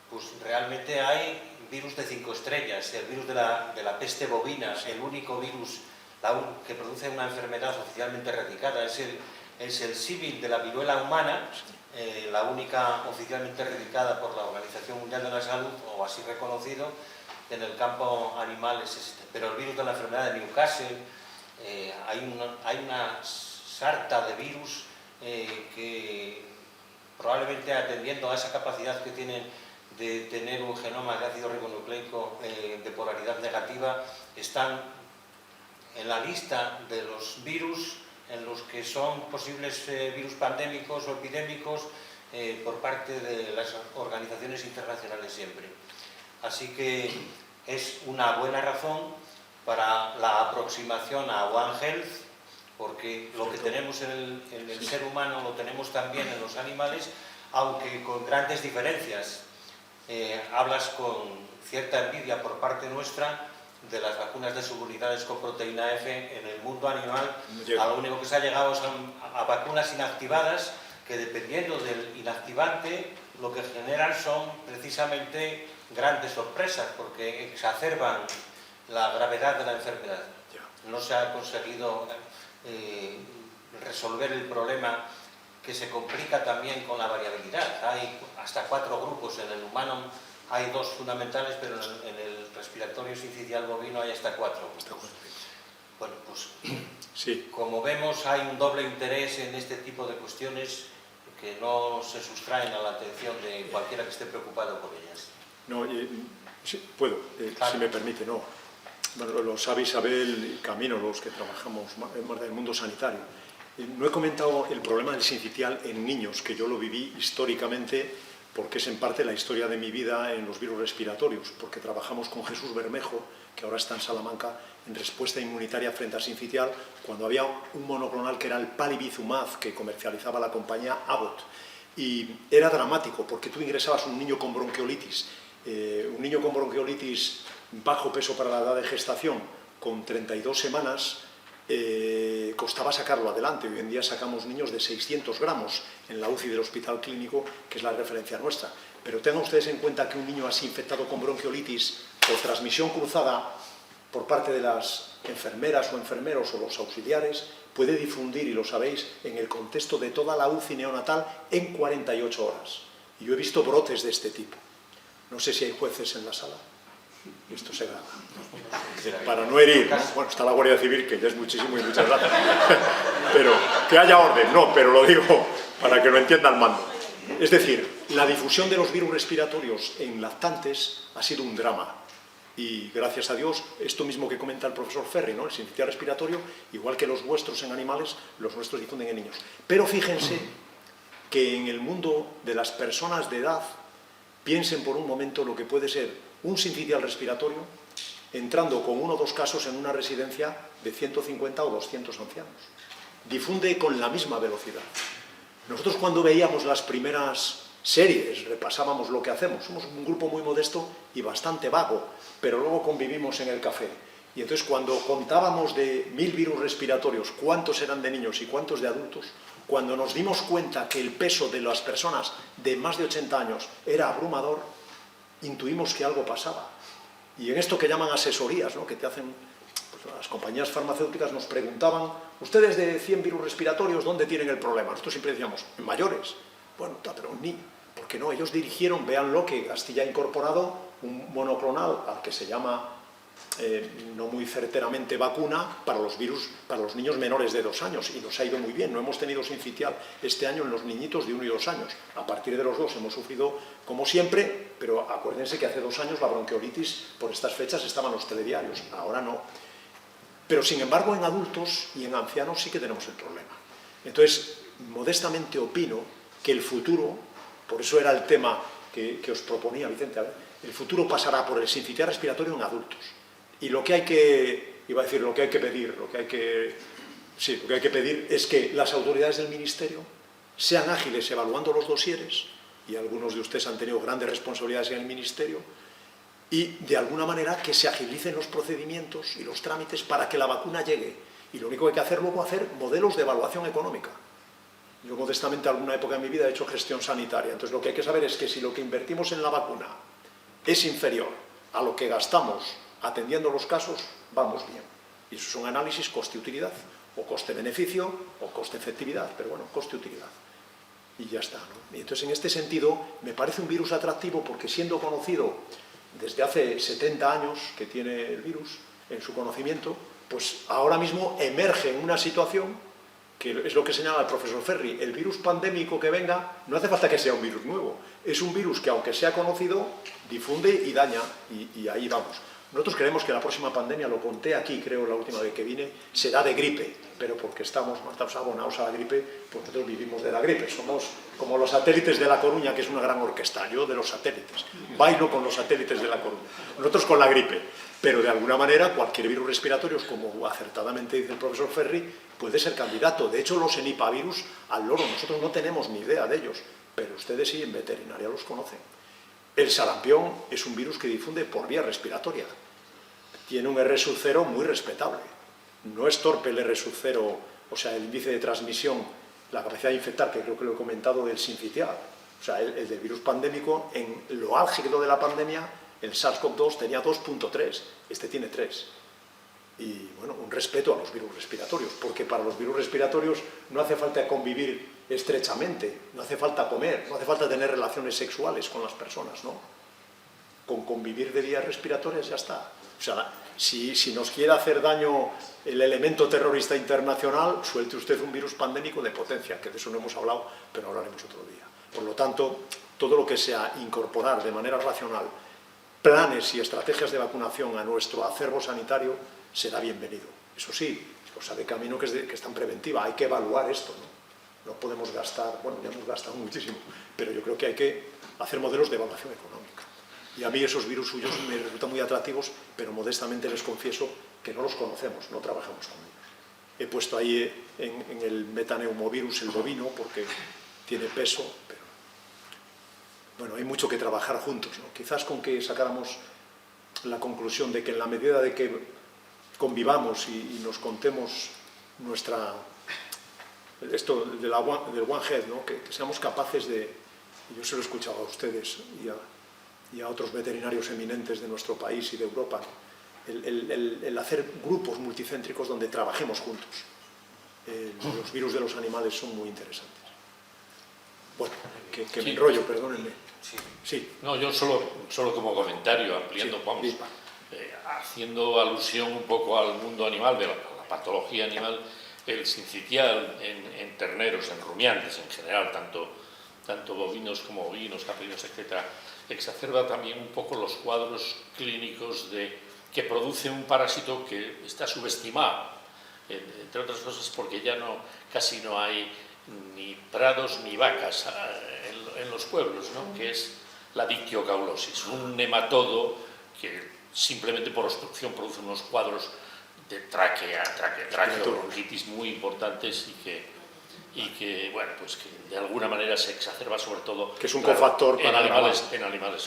pues realmente hay virus de 5 estrellas, el virus de la peste bovina, sí. El único virus que produce una enfermedad oficialmente erradicada, es el símil de la viruela humana, sí. La única oficialmente erradicada por la Organización Mundial de la Salud, o así reconocido. En el campo animal es este. Pero el virus de la enfermedad de Newcastle, hay una sarta de virus que probablemente, atendiendo a esa capacidad que tienen de tener un genoma de ácido ribonucleico de polaridad negativa, están en la lista de los virus en los que son posibles virus pandémicos o epidémicos por parte de las organizaciones internacionales siempre. Así que es una buena razón para la aproximación a One Health, porque lo que tenemos en el ser humano lo tenemos también en los animales, aunque con grandes diferencias. Hablas con cierta envidia por parte nuestra de las vacunas de subunidades con proteína F. En el mundo animal, a lo único que se ha llegado son a vacunas inactivadas, que dependiendo del inactivante, lo que generan son precisamente grandes sorpresas, porque exacerban la gravedad de la enfermedad. No se ha conseguido resolver el problema, que se complica también con la variabilidad. Hay hasta 4 grupos, en el humano hay 2 fundamentales, pero en el respiratorio sincitial bovino hay hasta 4 grupos. Bueno, pues sí. Como vemos, hay un doble interés en este tipo de cuestiones que no se sustraen a la atención de cualquiera que esté preocupado por ellas. No, sí, puedo, claro. Si me permite, no. Bueno, lo sabe Isabel y Camino, los que trabajamos en el mundo sanitario. No he comentado el problema del sincitial en niños, que yo lo viví históricamente porque es en parte la historia de mi vida en los virus respiratorios, porque trabajamos con Jesús Bermejo, que ahora está en Salamanca, en respuesta inmunitaria frente al sincitial, cuando había un monoclonal que era el Palivizumab, que comercializaba la compañía Abbott. Y era dramático, porque tú ingresabas un niño con bronquiolitis, bajo peso para la edad de gestación, con 32 semanas, costaba sacarlo adelante. Hoy en día sacamos niños de 600 gramos en la UCI del Hospital Clínico, que es la referencia nuestra. Pero tengan ustedes en cuenta que un niño así infectado con bronquiolitis por transmisión cruzada por parte de las enfermeras o enfermeros o los auxiliares puede difundir, y lo sabéis, en el contexto de toda la UCI neonatal en 48 horas. Y yo he visto brotes de este tipo. No sé si hay jueces en la sala. Esto se graba. Para no herir, ¿no? Bueno, está la Guardia Civil, que ya es muchísimo y muchas gracias. Pero que haya orden, no, pero lo digo para que lo entienda el mando. Es decir, la difusión de los virus respiratorios en lactantes ha sido un drama. Y gracias a Dios, esto mismo que comenta el profesor Ferri, ¿no? El sincitial respiratorio, igual que los vuestros en animales, los nuestros difunden en niños. Pero fíjense que en el mundo de las personas de edad, piensen por un momento lo que puede ser un sincitial respiratorio entrando con 1 o 2 casos en una residencia de 150 o 200 ancianos. Difunde con la misma velocidad. Nosotros cuando veíamos las primeras series, repasábamos lo que hacemos. Somos un grupo muy modesto y bastante vago, pero luego convivimos en el café. Y entonces cuando contábamos de 1000 virus respiratorios, cuántos eran de niños y cuántos de adultos, cuando nos dimos cuenta que el peso de las personas de más de 80 años era abrumador, intuimos que algo pasaba. Y en esto que llaman asesorías, ¿no? Que te hacen, pues, las compañías farmacéuticas nos preguntaban, ustedes de 100 virus respiratorios, ¿dónde tienen el problema? Nosotros siempre decíamos, en mayores. Bueno, pero ni, porque no, ellos dirigieron, véanlo, que Castilla ha incorporado un monoclonal al que se llama, no muy certeramente vacuna, para los virus, para los niños menores de 2 años, y nos ha ido muy bien. No hemos tenido sincitial este año en los niñitos de 1 y 2 años. A partir de los 2 hemos sufrido, como siempre, pero acuérdense que hace 2 años la bronquiolitis, por estas fechas, estaban los telediarios, ahora no. Pero, sin embargo, en adultos y en ancianos sí que tenemos el problema. Entonces, modestamente opino que el futuro, por eso era el tema que os proponía Vicente, a ver, el futuro pasará por el sincitial respiratorio en adultos. Y lo que hay que, iba a decir, lo que hay que pedir, lo que hay que pedir es que las autoridades del Ministerio sean ágiles evaluando los dosieres, y algunos de ustedes han tenido grandes responsabilidades en el Ministerio, y de alguna manera que se agilicen los procedimientos y los trámites para que la vacuna llegue. Y lo único que hay que hacer luego es hacer modelos de evaluación económica. Yo modestamente alguna época en mi vida he hecho gestión sanitaria, entonces lo que hay que saber es que si lo que invertimos en la vacuna es inferior a lo que gastamos atendiendo los casos, vamos bien. Y eso es un análisis coste-utilidad, o coste-beneficio, o coste-efectividad, pero bueno, coste-utilidad. Y ya está, ¿no? Y entonces, en este sentido, me parece un virus atractivo porque, siendo conocido desde hace 70 años que tiene el virus en su conocimiento, pues ahora mismo emerge en una situación que es lo que señala el profesor Ferri. El virus pandémico que venga, no hace falta que sea un virus nuevo, es un virus que, aunque sea conocido, difunde y daña, y ahí vamos. Nosotros creemos que la próxima pandemia, lo conté aquí, creo, la última vez que vine, será de gripe, pero porque estamos abonados a la gripe, pues nosotros vivimos de la gripe. Somos como los satélites de La Coruña, que es una gran orquesta. Yo de los satélites, bailo con los satélites de La Coruña, nosotros con la gripe. Pero de alguna manera cualquier virus respiratorio, como acertadamente dice el profesor Ferri, puede ser candidato. De hecho, los enipavirus al loro, nosotros no tenemos ni idea de ellos, pero ustedes sí en veterinaria los conocen. El sarampión es un virus que difunde por vía respiratoria. Tiene un R sub 0 muy respetable. No es torpe el R sub 0, o sea, el índice de transmisión, la capacidad de infectar, que creo que lo he comentado, del sincitial. O sea, el del virus pandémico, en lo álgido de la pandemia, el SARS-CoV-2 tenía 2.3, este tiene 3. Y, bueno, un respeto a los virus respiratorios, porque para los virus respiratorios no hace falta convivir estrechamente, no hace falta comer, no hace falta tener relaciones sexuales con las personas, ¿no? Con convivir de vías respiratorias ya está. O sea, si nos quiere hacer daño el elemento terrorista internacional, suelte usted un virus pandémico de potencia, que de eso no hemos hablado, pero hablaremos otro día. Por lo tanto, todo lo que sea incorporar de manera racional planes y estrategias de vacunación a nuestro acervo sanitario será bienvenido. Eso sí, cosa de camino que está en preventiva, hay que evaluar esto, ¿no? No podemos gastar, bueno, ya hemos gastado muchísimo, pero yo creo que hay que hacer modelos de evaluación económica. Y a mí esos virus suyos me resultan muy atractivos, pero modestamente les confieso que no los conocemos, no trabajamos con ellos. He puesto ahí en el metaneumovirus el bovino porque tiene peso, pero bueno, hay mucho que trabajar juntos, ¿no? Quizás con que sacáramos la conclusión de que en la medida de que convivamos y nos contemos esto del One Health, ¿no? que seamos capaces de, yo se lo he escuchado a ustedes y a otros veterinarios eminentes de nuestro país y de Europa, ¿no? El hacer grupos multicéntricos donde trabajemos juntos. Los virus de los animales son muy interesantes. Bueno, que me enrollo, perdónenme. Sí. No, yo solo como comentario, ampliando, vamos, haciendo alusión un poco al mundo animal, de la patología animal, el sincitial en terneros, en rumiantes en general, tanto bovinos como ovinos, caprinos, etc., exacerba también un poco los cuadros clínicos que produce un parásito que está subestimado, entre otras cosas porque ya casi no hay ni prados ni vacas en los pueblos, ¿no? Que es la dictiocaulosis, un nematodo que simplemente por obstrucción produce unos cuadros de traqueobronquitis muy importantes y que, bueno, pues que de alguna manera se exacerba sobre todo que es un cofactor en animales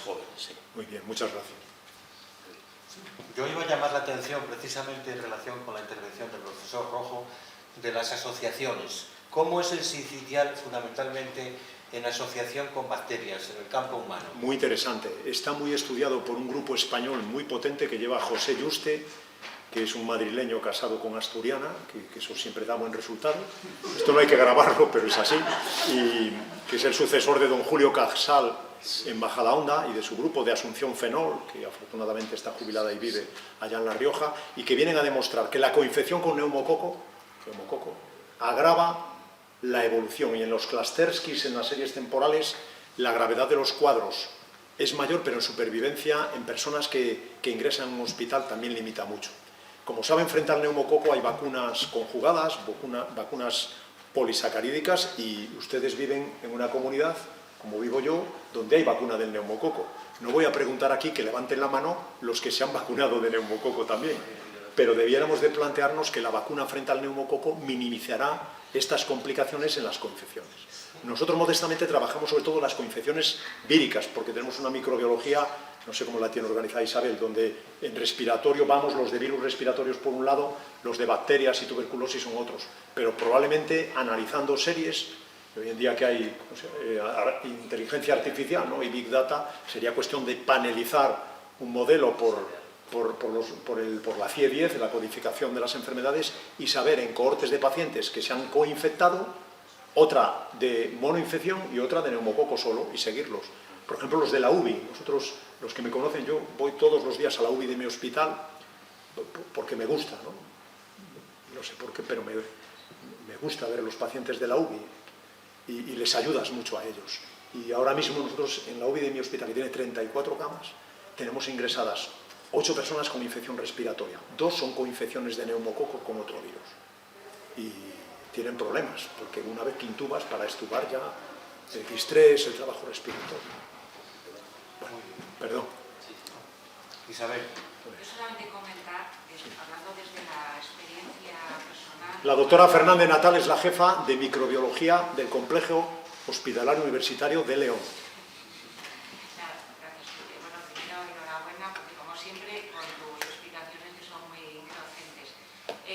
jóvenes. Sí. Muy bien, muchas gracias. Yo iba a llamar la atención precisamente en relación con la intervención del profesor Rojo de las asociaciones. ¿Cómo es el sincitial fundamentalmente en asociación con bacterias en el campo humano? Muy interesante. Está muy estudiado por un grupo español muy potente que lleva José Yuste, que es un madrileño casado con asturiana, que eso siempre da buen resultado. Esto no hay que grabarlo, pero es así. Y que es el sucesor de don Julio Casal en Majadahonda y de su grupo de Asunción Fenol, que afortunadamente está jubilada y vive allá en La Rioja, y que vienen a demostrar que la coinfección con neumococo agrava la evolución, y en los Klasterskis, en las series temporales, la gravedad de los cuadros es mayor, pero en supervivencia en personas que ingresan en un hospital también limita mucho. Como saben, frente al neumococo hay vacunas conjugadas, vacunas polisacarídicas, y ustedes viven en una comunidad, como vivo yo, donde hay vacuna del neumococo. No voy a preguntar aquí, que levanten la mano los que se han vacunado de neumococo también, pero debiéramos de plantearnos que la vacuna frente al neumococo minimizará estas complicaciones en las coinfecciones. Nosotros modestamente trabajamos sobre todo las coinfecciones víricas, porque tenemos una microbiología, no sé cómo la tiene organizada Isabel, donde en respiratorio vamos los de virus respiratorios por un lado, los de bacterias y tuberculosis son otros, pero probablemente analizando series, hoy en día que hay inteligencia artificial, ¿no? Y Big Data, sería cuestión de panelizar un modelo por la CIE-10, la codificación de las enfermedades, y saber en cohortes de pacientes que se han coinfectado, otra de monoinfección y otra de neumococo solo, y seguirlos. Por ejemplo, los de la UBI. Nosotros, los que me conocen, yo voy todos los días a la UBI de mi hospital porque me gusta, ¿no? No sé por qué, pero me gusta ver a los pacientes de la UBI y les ayudas mucho a ellos. Y ahora mismo nosotros en la UBI de mi hospital, que tiene 34 camas, tenemos ingresadas 8 personas con infección respiratoria. 2 son coinfecciones de neumococo con otro virus. Y tienen problemas, porque una vez que intubas, para extubar ya el distrés, el trabajo respiratorio. Bueno, perdón. Isabel. Yo solamente comentar, hablando desde la experiencia personal... La doctora Fernández Natal es la jefa de microbiología del Complejo Hospitalario Universitario de León.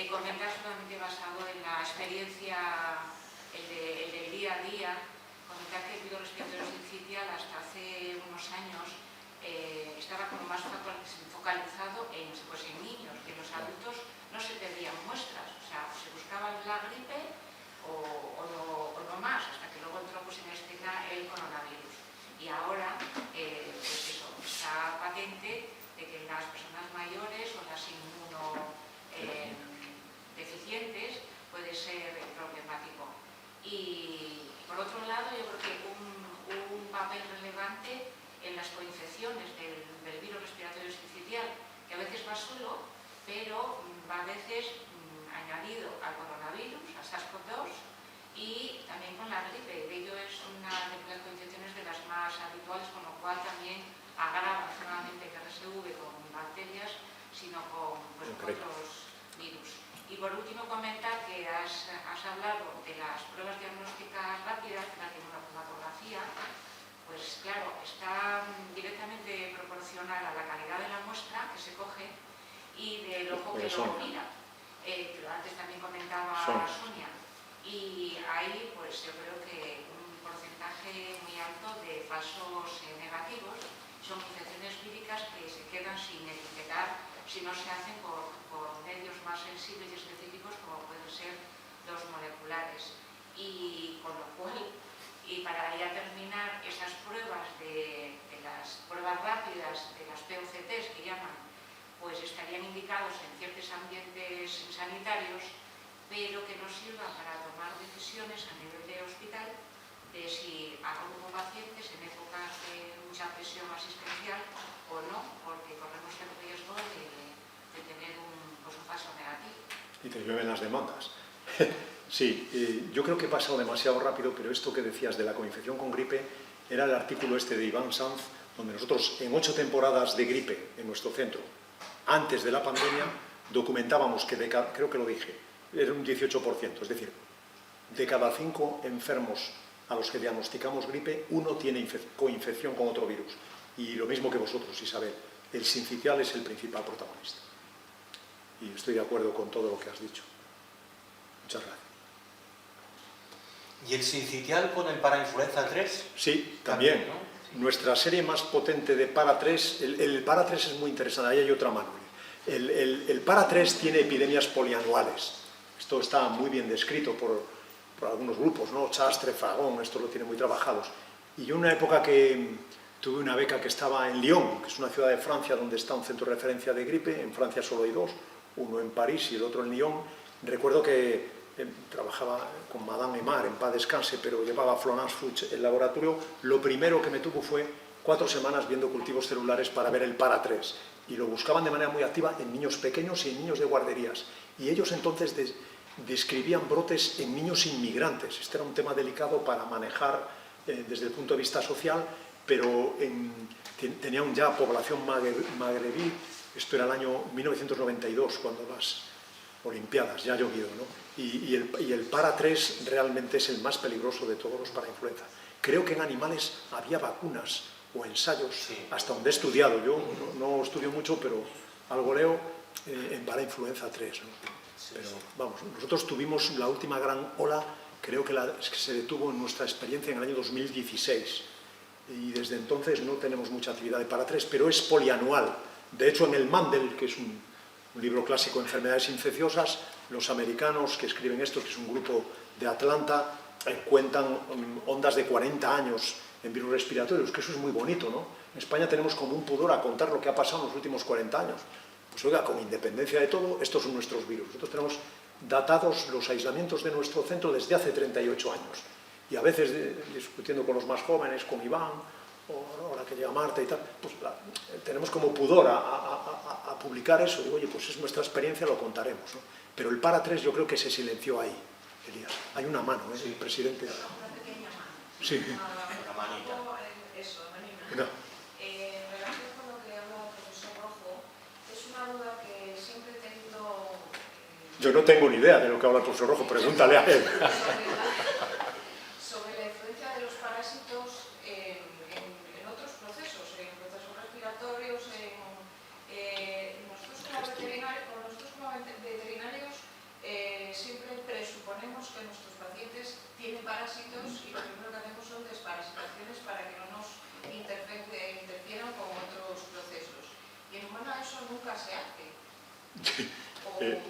Comentar solamente basado en la experiencia, el del día a día, comentar que el virus respiratorio sincitial hasta hace unos años estaba como más focalizado en niños, que en los adultos no se pedían muestras, o sea, se buscaba la gripe o no más, hasta que luego entró en escena el coronavirus. Y ahora, pues eso, está patente de que las personas mayores o las deficientes puede ser problemático. Y por otro lado, yo creo que un papel relevante en las coinfecciones del virus respiratorio sincitial, que a veces va solo, pero va a veces añadido al coronavirus, al SARS-CoV-2, y también con la gripe. De ello es una de las coinfecciones de las más habituales, con lo cual también agrava solamente que RSV con bacterias, sino con otros virus. Y por último comentar que has hablado de las pruebas diagnósticas rápidas, de la cromatografía. Pues claro, está directamente proporcional a la calidad de la muestra que se coge y del ojo que lo mira. Antes también comentaba Sonia. Y ahí pues yo creo que un porcentaje muy alto de falsos negativos son infecciones víricas que se quedan sin etiquetar si no se hacen por medios más sensibles y específicos como pueden ser los moleculares. Y con lo cual, y para ya terminar, esas pruebas de las pruebas rápidas, de las POCTs que llaman, pues estarían indicados en ciertos ambientes sanitarios, pero que no sirvan para tomar decisiones a nivel de hospital de si hago como pacientes en épocas de mucha presión asistencial o no, porque corremos el riesgo de tener un falso negativo. Y te llueven las demandas. Sí, yo creo que he pasado demasiado rápido, pero esto que decías de la coinfección con gripe era el artículo este de Iván Sanz, donde nosotros en 8 temporadas de gripe en nuestro centro, antes de la pandemia, documentábamos que creo que lo dije, era un 18%, es decir, de cada 5 enfermos a los que diagnosticamos gripe, uno tiene coinfección con otro virus. Y lo mismo que vosotros, Isabel, el sincicial es el principal protagonista. Y estoy de acuerdo con todo lo que has dicho. Muchas gracias. ¿Y el sincitial con el parainfluenza 3? Sí, también. ¿No? Sí. Nuestra serie más potente de para 3, el para 3 es muy interesante, ahí hay otra mano. El para 3 tiene epidemias polianuales. Esto está muy bien descrito por algunos grupos, ¿no? Chastre, Fagón, esto lo tiene muy trabajados. Y yo en una época que tuve una beca que estaba en Lyon, que es una ciudad de Francia donde está un centro de referencia de gripe, en Francia solo hay 2, uno en París y el otro en Lyon. Recuerdo que trabajaba con Madame Aymar, en paz descanse, pero llevaba Florence Fuchs el laboratorio. Lo primero que me tuvo fue 4 semanas viendo cultivos celulares para ver el para 3. Y lo buscaban de manera muy activa en niños pequeños y en niños de guarderías. Y ellos entonces describían brotes en niños inmigrantes. Este era un tema delicado para manejar desde el punto de vista social, pero tenían ya población magrebí. Esto era el año 1992, cuando las Olimpiadas, ya ha llovido, ¿no? Y el para 3 realmente es el más peligroso de todos los para influenza. Creo que en animales había vacunas o ensayos, sí, hasta donde he estudiado. Yo no estudio mucho, pero algo leo en para influenza 3, ¿no? Pero vamos, nosotros tuvimos la última gran ola, creo que se detuvo en nuestra experiencia en el año 2016. Y desde entonces no tenemos mucha actividad de para 3, pero es polianual. De hecho, en el Mandel, que es un libro clásico de enfermedades infecciosas, los americanos que escriben esto, que es un grupo de Atlanta, cuentan ondas de 40 años en virus respiratorios, que eso es muy bonito, ¿no? En España tenemos como un pudor a contar lo que ha pasado en los últimos 40 años. Pues oiga, con independencia de todo, estos son nuestros virus. Nosotros tenemos datados los aislamientos de nuestro centro desde hace 38 años. Y a veces, discutiendo con los más jóvenes, con Iván, o ahora que llega Marta y tal, pues tenemos como pudor a publicar eso. Digo, oye, pues es nuestra experiencia, lo contaremos, ¿no? Pero el para 3 yo creo que se silenció ahí, Elías. Hay una mano, ¿eh? Sí. El presidente. Una pequeña mano. Sí. Una manita. Eso, manina. No. En relación con lo que habla el profesor Rojo, es una duda que siempre he tenido... Yo no tengo ni idea de lo que habla el profesor Rojo, pregúntale a él. Sobre la influencia de los parásitos en otros procesos, en procesos respiratorios, nosotros como veterinarios siempre presuponemos que nuestros pacientes tienen parásitos y lo primero que hacemos son desparasitaciones para que no nos interfieran con otros procesos. Y en humana eso nunca se hace.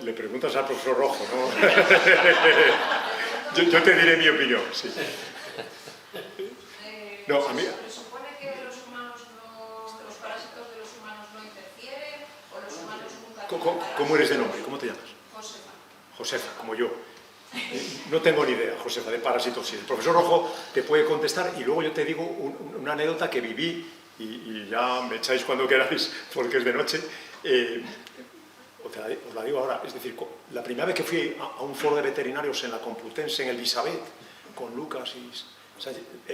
Le preguntas al profesor Rojo, ¿no? yo te diré mi opinión, sí. No, a mí... ¿Se presupone que los parásitos de los humanos no interfieren o los humanos nunca tienen parásitos? ¿Cómo eres de nombre? ¿Cómo te llamas? Josefa. Josefa, como yo. No tengo ni idea, Josefa, de parásitos. El profesor Rojo te puede contestar y luego yo te digo una anécdota que viví y ya me echáis cuando queráis porque es de noche. os la digo ahora, es decir, la primera vez que fui a un foro de veterinarios en la Complutense, en Elizabeth, con Lucas y... O sea,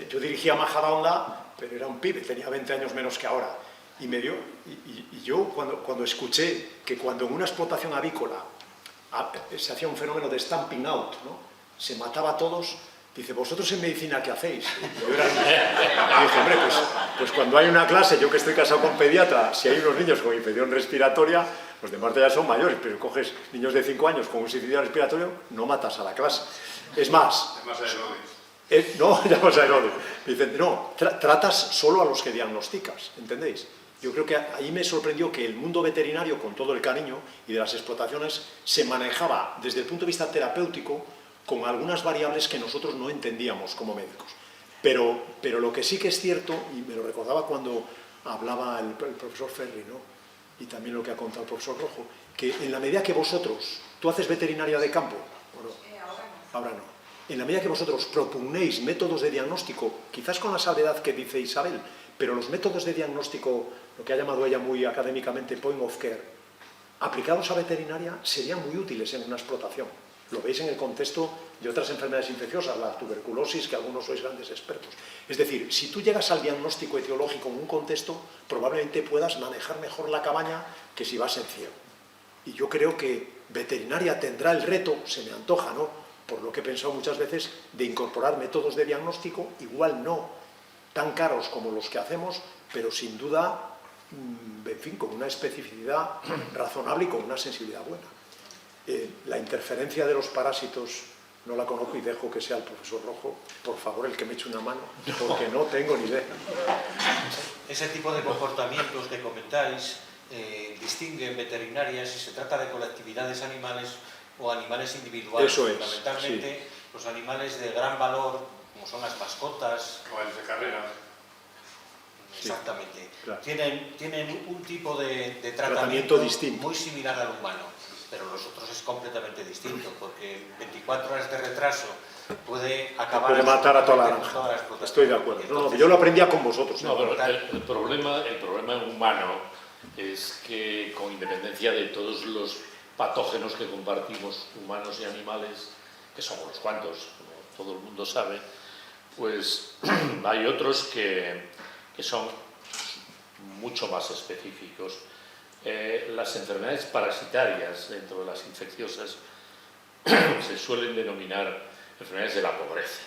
yo dirigía Majadahonda, pero era un pibe, tenía 20 años menos que ahora. Y yo cuando escuché que cuando en una explotación avícola se hacía un fenómeno de stamping out, ¿no? Se mataba a todos, dice, ¿vosotros en medicina qué hacéis? Y yo dije, hombre, pues cuando hay una clase, yo que estoy casado con pediatra, si hay unos niños con infección respiratoria, los demás ya son mayores, pero coges niños de 5 años con un suicidio respiratorio, no matas a la clase. Es más... No, llamas a Herodes. Me dicen, no, tratas solo a los que diagnosticas, ¿entendéis? Yo creo que ahí me sorprendió que el mundo veterinario, con todo el cariño y de las explotaciones, se manejaba desde el punto de vista terapéutico con algunas variables que nosotros no entendíamos como médicos. Pero lo que sí que es cierto, y me lo recordaba cuando hablaba el profesor Ferri, ¿no? Y también lo que ha contado el profesor Rojo, que en la medida que vosotros, ¿tú haces veterinaria de campo? ¿O no? Ahora no. En la medida que vosotros propugnéis métodos de diagnóstico, quizás con la salvedad que dice Isabel, pero los métodos de diagnóstico, lo que ha llamado ella muy académicamente point of care, aplicados a veterinaria, serían muy útiles en una explotación. Lo veis en el contexto de otras enfermedades infecciosas, la tuberculosis, que algunos sois grandes expertos. Es decir, si tú llegas al diagnóstico etiológico en un contexto, probablemente puedas manejar mejor la cabaña que si vas en ciego. Y yo creo que veterinaria tendrá el reto, se me antoja, ¿no?, por lo que he pensado muchas veces, de incorporar métodos de diagnóstico, igual no tan caros como los que hacemos, pero sin duda, en fin, con una especificidad razonable y con una sensibilidad buena. La interferencia de los parásitos no la conozco y dejo que sea el profesor Rojo, por favor, el que me eche una mano, porque no tengo ni idea. Ese tipo de comportamientos que comentáis distinguen veterinarias si se trata de colectividades animales o animales individuales. Eso es, fundamentalmente sí. Los animales de gran valor, como son las mascotas, O el de carrera. exactamente, Sí, claro. tienen un tipo de Tratamiento tratamiento distinto. muy similar al humano, pero los otros es completamente distinto, porque 24 horas de retraso puede acabar... Puede matar a toda la con toda la explotación. Estoy de acuerdo. Entonces, yo lo aprendía con vosotros. No, pero el problema humano es que, con independencia de todos los patógenos que compartimos, humanos y animales, que son unos cuantos, como todo el mundo sabe, pues hay otros que son mucho más específicos. Las enfermedades parasitarias dentro de las infecciosas se suelen denominar enfermedades de la pobreza.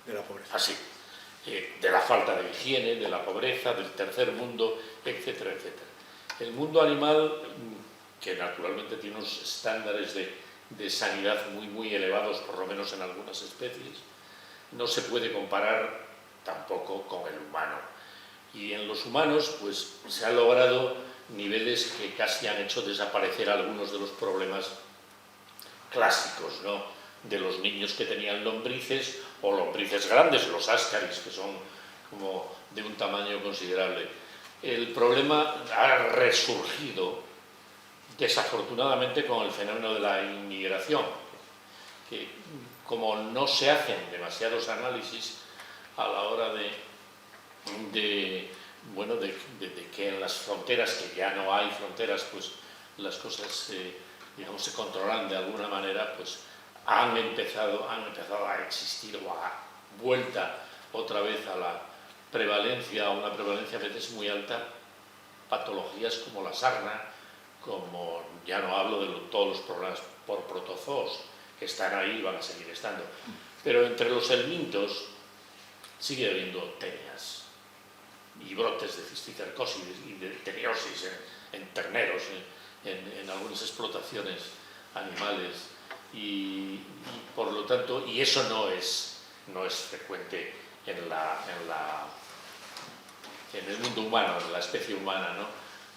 De la pobreza. Así, de la falta de higiene, de la pobreza, del tercer mundo, etcétera, etcétera. El mundo animal, que naturalmente tiene unos estándares de sanidad muy elevados, por lo menos en algunas especies, no se puede comparar tampoco con el humano. Y en los humanos, pues, se han logrado niveles que casi han hecho desaparecer algunos de los problemas clásicos, ¿no?, de los niños que tenían lombrices, o lombrices grandes, los ascaris, que son como de un tamaño considerable. El problema ha resurgido, desafortunadamente, con el fenómeno de la inmigración, que como no se hacen demasiados análisis a la hora de que en las fronteras, que ya no hay fronteras, pues las cosas digamos, se controlan de alguna manera, pues han empezado a existir, o a vuelta otra vez a la prevalencia, a una prevalencia a veces muy alta, patologías como la sarna, como, ya no hablo de todos los problemas por protozoos, que están ahí y van a seguir estando, pero entre los helmintos sigue habiendo tenias y brotes de cisticercosis y de teniosis en terneros, en algunas explotaciones animales, y por lo tanto, y eso no es frecuente en el mundo humano, en la especie humana, ¿no?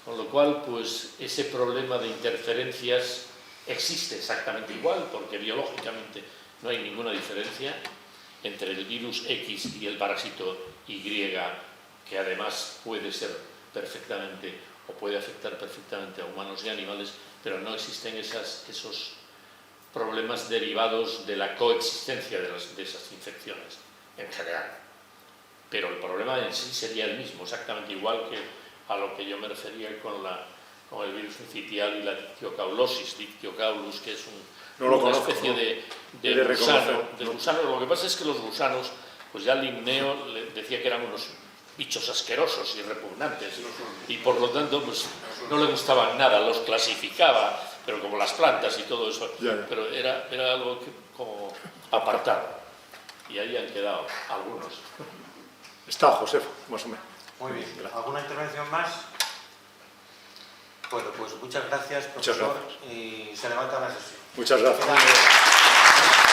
Con lo cual, pues ese problema de interferencias existe exactamente igual, porque biológicamente no hay ninguna diferencia entre el virus X y el parásito Y, que además puede ser perfectamente, o puede afectar perfectamente a humanos y animales, pero no existen esos problemas derivados de la coexistencia de esas infecciones en general. Pero el problema en sí sería el mismo, exactamente igual que a lo que yo me refería con con el virus sincitial y la dictiocaulosis, dictiocaulus, que es No lo una conozco, especie ¿no? de De gusano, reconocer, de ¿no? gusano. Lo que pasa es que los gusanos, pues ya Linneo le decía que eran unos bichos asquerosos y repugnantes, y por lo tanto pues no le gustaban nada, los clasificaba, pero como las plantas y todo eso, Ya. pero era algo como apartado, y ahí han quedado algunos. Está Josefo, más o menos. Muy bien. ¿Alguna intervención más? Bueno, pues muchas gracias, Muchas profesor, gracias. y se levanta la sesión. Muchas gracias. Queda-